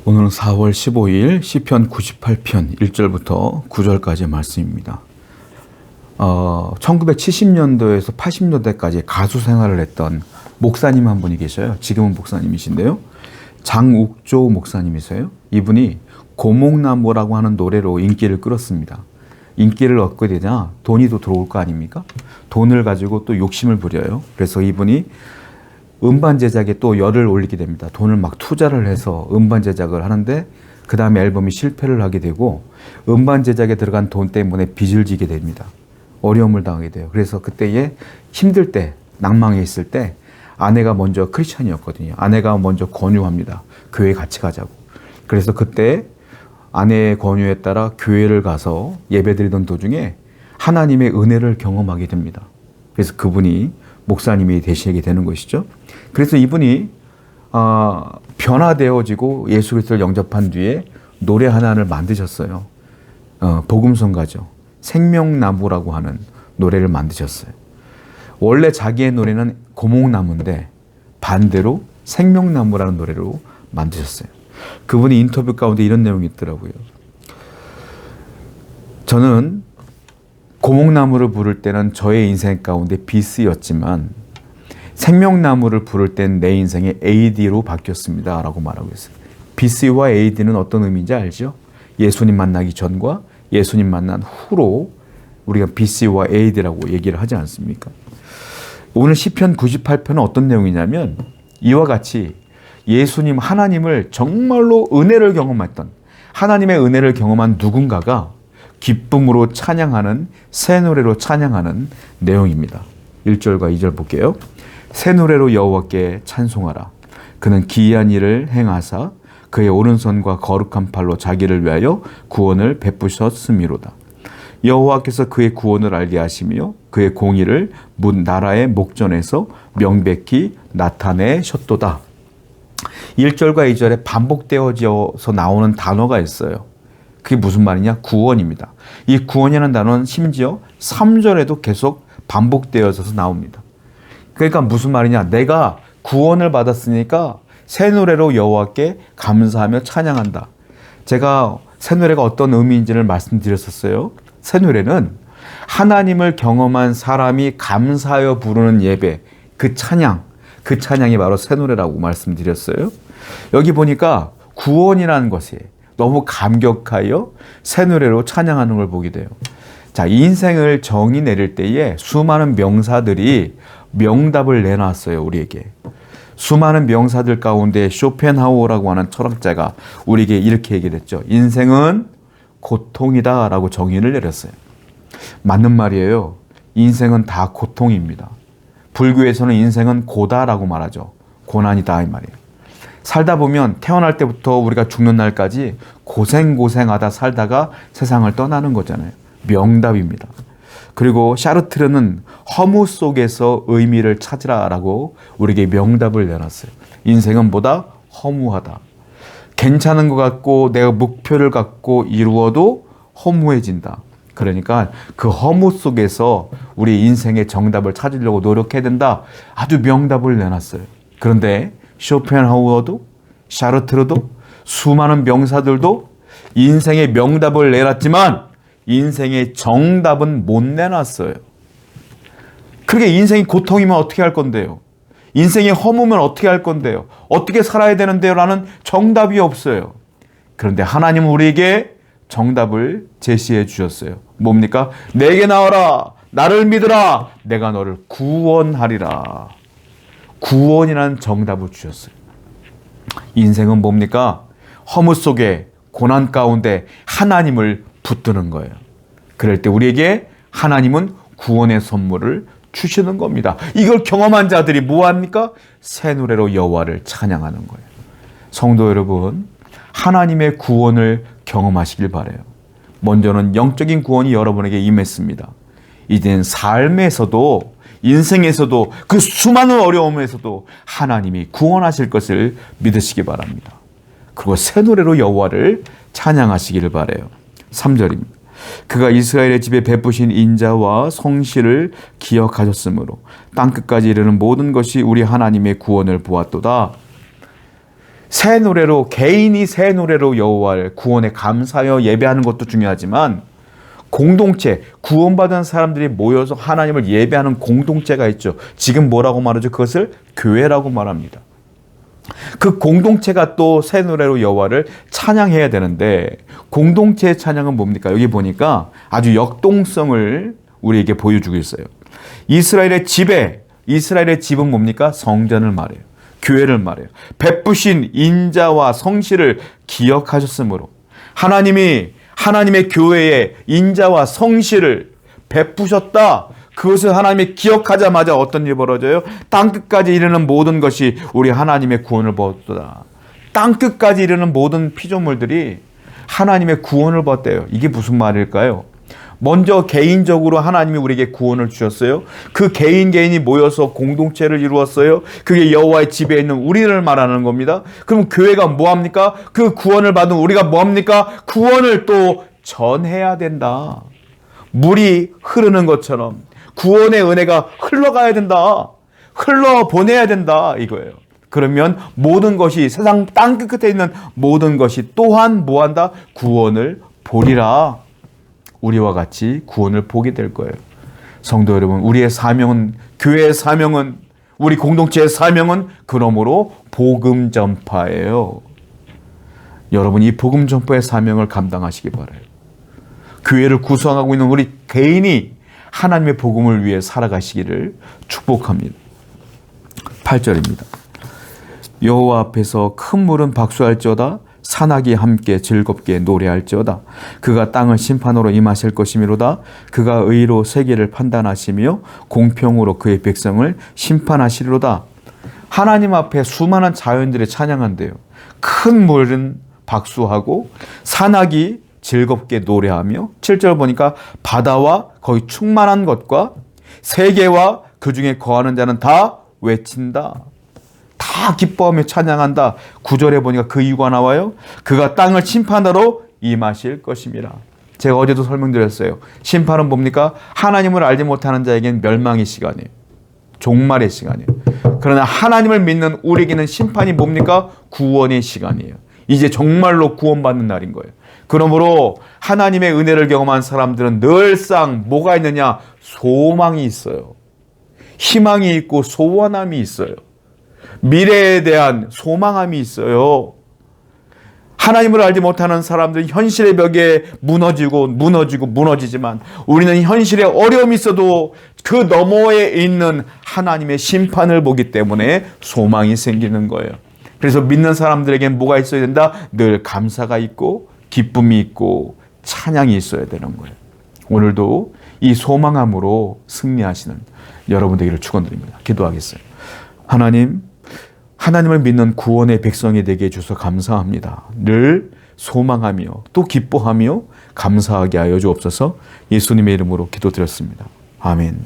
오늘은 4월 15일 시편 98편 1절부터 9절까지의 말씀입니다. 1970년도에서 80년대까지 가수 생활을 했던 목사님 한 분이 계셔요. 지금은 목사님이신데요. 장욱조 목사님이세요. 이분이 고목나무라고 하는 노래로 인기를 끌었습니다. 인기를 얻게 되냐 돈이 또 들어올 거 아닙니까? 돈을 가지고 또 욕심을 부려요. 그래서 이분이 음반 제작에 또 열을 올리게 됩니다. 돈을 막 투자를 해서 음반 제작을 하는데 그 다음에 앨범이 실패를 하게 되고 음반 제작에 들어간 돈 때문에 빚을 지게 됩니다. 어려움을 당하게 돼요. 그래서 그때에 힘들 때, 낭망에 있을 때 아내가 먼저 크리스찬이었거든요. 아내가 먼저 권유합니다. 교회 같이 가자고. 그래서 그때 아내의 권유에 따라 교회를 가서 예배드리던 도중에 하나님의 은혜를 경험하게 됩니다. 그래서 그분이 목사님이 되시게 되는 것이죠. 그래서 이분이 변화되어지고 예수 그리스도를 영접한 뒤에 노래 하나를 만드셨어요. 복음성가죠. 생명나무라고 하는 노래를 만드셨어요. 원래 자기의 노래는 고목나무인데 반대로 생명나무라는 노래로 만드셨어요. 그분이 인터뷰 가운데 이런 내용이 있더라고요. 저는 고목나무를 부를 때는 저의 인생 가운데 BC였지만 생명나무를 부를 땐 내 인생의 AD로 바뀌었습니다 라고 말하고 있어요. BC와 AD는 어떤 의미인지 알죠? 예수님 만나기 전과 예수님 만난 후로 우리가 BC와 AD라고 얘기를 하지 않습니까? 오늘 시편 98편은 어떤 내용이냐면 이와 같이 예수님 하나님을 정말로 은혜를 경험했던 하나님의 은혜를 경험한 누군가가 기쁨으로 찬양하는 새 노래로 찬양하는 내용입니다. 1절과 2절 볼게요. 새 노래로 여호와께 찬송하라. 그는 기이한 일을 행하사 그의 오른손과 거룩한 팔로 자기를 위하여 구원을 베푸셨음이로다. 여호와께서 그의 구원을 알게 하시며 그의 공의를 나라의 목전에서 명백히 나타내셨도다. 1절과 2절에 반복되어져서 나오는 단어가 있어요. 그게 무슨 말이냐? 구원입니다. 이 구원이라는 단어는 심지어 3절에도 계속 반복되어져서 나옵니다. 그러니까 무슨 말이냐? 내가 구원을 받았으니까 새 노래로 여호와께 감사하며 찬양한다. 제가 새 노래가 어떤 의미인지를 말씀드렸었어요. 새 노래는 하나님을 경험한 사람이 감사하여 부르는 예배, 그 찬양이 바로 새 노래라고 말씀드렸어요. 여기 보니까 구원이라는 것이 너무 감격하여 새 노래로 찬양하는 걸 보게 돼요. 자, 인생을 정의 내릴 때에 수많은 명사들이 명답을 내놨어요, 우리에게. 수많은 명사들 가운데 쇼펜하우어라고 하는 철학자가 우리에게 이렇게 얘기를 했죠. 인생은 고통이다 라고 정의를 내렸어요. 맞는 말이에요. 인생은 다 고통입니다. 불교에서는 인생은 고다라고 말하죠. 고난이다 이 말이에요. 살다 보면 태어날 때부터 우리가 죽는 날까지 고생하다 살다가 세상을 떠나는 거잖아요. 명답입니다. 그리고 샤르트르는 허무 속에서 의미를 찾으라라고 우리에게 명답을 내놨어요. 인생은 보다 허무하다. 괜찮은 것 같고 내가 목표를 갖고 이루어도 허무해진다. 그러니까 그 허무 속에서 우리 인생의 정답을 찾으려고 노력해야 된다. 아주 명답을 내놨어요. 그런데 쇼펜하우어도 샤르트르도 수많은 명사들도 인생의 명답을 내놨지만 인생의 정답은 못 내놨어요. 그렇게 인생이 고통이면 어떻게 할 건데요? 인생의 허무면 어떻게 할 건데요? 어떻게 살아야 되는데요? 라는 정답이 없어요. 그런데 하나님은 우리에게 정답을 제시해 주셨어요. 뭡니까? 내게 나와라. 나를 믿으라. 내가 너를 구원하리라. 구원이라는 정답을 주셨어요. 인생은 뭡니까? 허무 속에 고난 가운데 하나님을 붙드는 거예요. 그럴 때 우리에게 하나님은 구원의 선물을 주시는 겁니다. 이걸 경험한 자들이 뭐합니까? 새 노래로 여호와를 찬양하는 거예요. 성도 여러분, 하나님의 구원을 경험하시길 바라요. 먼저는 영적인 구원이 여러분에게 임했습니다. 이제는 삶에서도 인생에서도 그 수많은 어려움에서도 하나님이 구원하실 것을 믿으시기 바랍니다. 그리고 새 노래로 여호와를 찬양하시기를 바라요. 3절입니다. 그가 이스라엘의 집에 베푸신 인자와 성실을 기억하셨으므로 땅끝까지 이르는 모든 것이 우리 하나님의 구원을 보았도다. 새 노래로, 개인이 새 노래로 여호와를 구원에 감사하여 예배하는 것도 중요하지만 공동체, 구원받은 사람들이 모여서 하나님을 예배하는 공동체가 있죠. 지금 뭐라고 말하죠? 그것을 교회라고 말합니다. 그 공동체가 또 새 노래로 여호와를 찬양해야 되는데, 공동체의 찬양은 뭡니까? 여기 보니까 아주 역동성을 우리에게 보여주고 있어요. 이스라엘의 집은 뭡니까? 성전을 말해요. 교회를 말해요. 베푸신 인자와 성실을 기억하셨으므로 하나님이 하나님의 교회에 인자와 성실을 베푸셨다. 그것을 하나님이 기억하자마자 어떤 일이 벌어져요? 땅끝까지 이르는 모든 것이 우리 하나님의 구원을 벗었다. 땅끝까지 이르는 모든 피조물들이 하나님의 구원을 벗대요. 이게 무슨 말일까요? 먼저 개인적으로 하나님이 우리에게 구원을 주셨어요. 그 개인이 모여서 공동체를 이루었어요. 그게 여호와의 집에 있는 우리를 말하는 겁니다. 그럼 교회가 뭐합니까? 그 구원을 받은 우리가 뭐합니까? 구원을 또 전해야 된다. 물이 흐르는 것처럼 구원의 은혜가 흘러가야 된다. 흘러보내야 된다. 이거예요. 그러면 모든 것이, 세상 땅끝에 있는 모든 것이 또한 뭐한다? 구원을 보리라. 우리와 같이 구원을 보게 될 거예요. 성도 여러분, 우리의 사명은, 교회의 사명은, 우리 공동체의 사명은 그러므로 복음 전파예요. 여러분, 이 복음 전파의 사명을 감당하시기 바라요. 교회를 구성하고 있는 우리 개인이 하나님의 복음을 위해 살아가시기를 축복합니다. 8절입니다. 여호와 앞에서 큰 물은 박수할지어다. 산악이 함께 즐겁게 노래할지어다. 그가 땅을 심판으로 임하실 것이미로다. 그가 의로 세계를 판단하시며 공평으로 그의 백성을 심판하시리로다. 하나님 앞에 수많은 자연들이 찬양한대요. 큰 물은 박수하고 산악이 즐겁게 노래하며, 7절 보니까 바다와 거기 충만한 것과 세계와 그 중에 거하는 자는 다 외친다. 다 기뻐하며 찬양한다. 9절에 보니까 그 이유가 나와요. 그가 땅을 심판하러 임하실 것임이라. 제가 어제도 설명드렸어요. 심판은 뭡니까? 하나님을 알지 못하는 자에게는 멸망의 시간이에요. 종말의 시간이에요. 그러나 하나님을 믿는 우리에게는 심판이 뭡니까? 구원의 시간이에요. 이제 정말로 구원받는 날인 거예요. 그러므로 하나님의 은혜를 경험한 사람들은 늘상 뭐가 있느냐? 소망이 있어요. 희망이 있고 소원함이 있어요. 미래에 대한 소망함이 있어요. 하나님을 알지 못하는 사람들은 현실의 벽에 무너지지만 우리는 현실에 어려움이 있어도 그 너머에 있는 하나님의 심판을 보기 때문에 소망이 생기는 거예요. 그래서 믿는 사람들에게는 뭐가 있어야 된다? 늘 감사가 있고 기쁨이 있고 찬양이 있어야 되는 거예요. 오늘도 이 소망함으로 승리하시는 여러분 되기를 축원드립니다. 기도하겠어요. 하나님을 믿는 구원의 백성이 되게 해주셔서 감사합니다. 늘 소망하며 또 기뻐하며 감사하게 하여 주옵소서. 예수님의 이름으로 기도드렸습니다. 아멘.